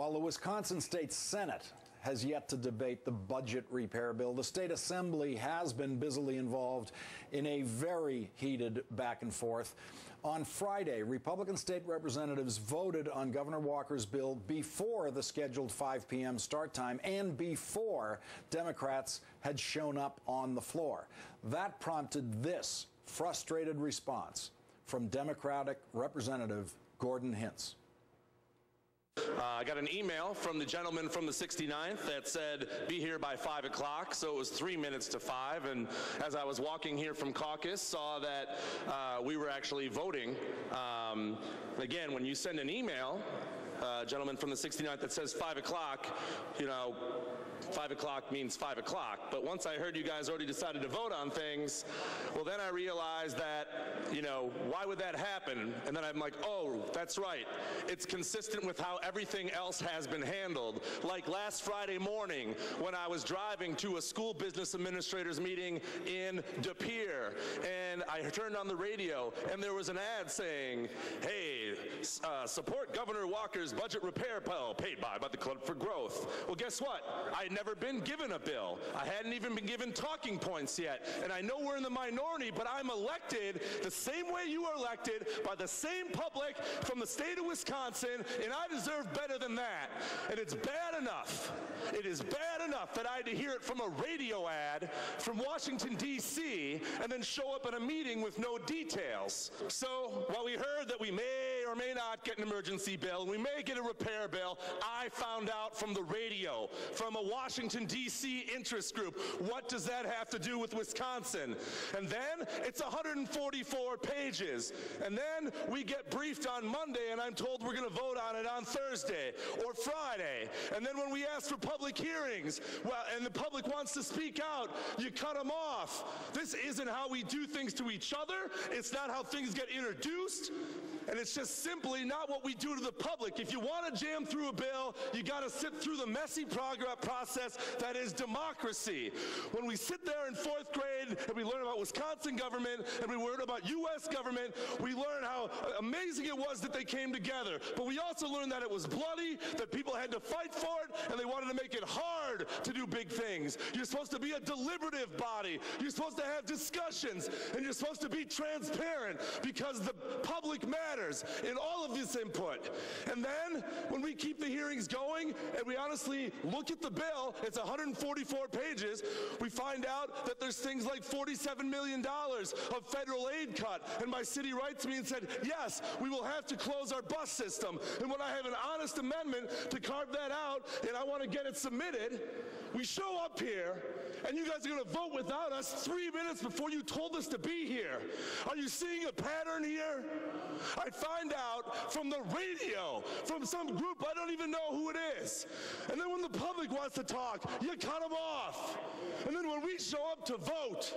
While the Wisconsin State Senate has yet to debate the budget repair bill, the state assembly has been busily involved in a very heated back and forth. On Friday, Republican state representatives voted on Governor Walker's bill before the scheduled 5 p.m. start time and before Democrats had shown up on the floor. That prompted this frustrated response from Democratic Representative Gordon Hintz. I got an email from the gentleman from the 69th that said, be here by 5 o'clock, so it was 3 minutes to 5, and as I was walking here from caucus, saw that we were actually voting. Again, when you send an email, gentleman from the 69th that says 5 o'clock, you know, 5 o'clock means 5 o'clock. But once I heard you guys already decided to vote on things, well, then I realized that, you know, why would that happen? And then I'm like, oh, that's right. It's consistent with how everything else has been handled. Like last Friday morning when I was driving to a school business administrators meeting in De Pere, and I turned on the radio, and there was an ad saying, hey, support Governor Walker's budget repair bill paid by the Club for Growth. Well, guess what? I had never been given a bill. I hadn't even been given talking points yet. And I know we're in the minority, but I'm elected the same way you are elected by the same public from the state of Wisconsin, and I deserve better than that. And it's bad enough. It is bad enough that I had to hear it from a radio ad from Washington, D.C., and then show up at a meeting with no details. So while we heard that we may or may not get an emergency bill, and we may get a repair bill, I found out from the radio, from a Washington, D.C. interest group, what does that have to do with Wisconsin? And then it's 144 pages. And then we get briefed on Monday, and I'm told we're going to vote on it on Thursday or Friday. And then when we ask for public hearings, well, and the public wants to speak out, you cut them off. This isn't how we do things to each other. It's not how things get introduced. And it's just simply not what we do to the public. If you want to jam through a bill, you got to sit through the messy process that is democracy. When we sit there in 4th grade and we learn about Wisconsin government and we learn about U.S. government, we learn how amazing it was that they came together. But we also learned that it was bloody, that people had to fight for it, and they wanted to make it hard to do big things. You're supposed to be a deliberative body. You're supposed to have discussions, and you're supposed to be transparent because the public matters in all of this input. And then when we keep the hearings going and we honestly look at the bill, it's 144 pages, we find out that there's things like $47 million of federal aid cut. And my city writes me and said, yes, we will have to close our bus system. And when I have an honest amendment to carve that out and I want to get it submitted, we show up here and you guys are going to vote without us 3 minutes before you told us to be here. Are you seeing a pattern here? I find out from the radio, from some group I don't even know who it is. And then when the public wants to talk, you cut them off. And then when we show up to vote,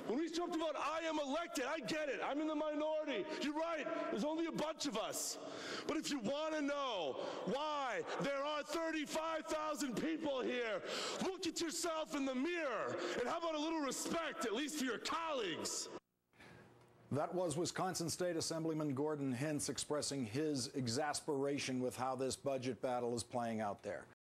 I am elected. I get it. I'm in the minority. You're right. There's only a bunch of us. But if you want to know why there are 35,000 people here, look at yourself in the mirror. And how about a little respect, at least for your colleagues? That was Wisconsin State Assemblyman Gordon Hintz expressing his exasperation with how this budget battle is playing out there.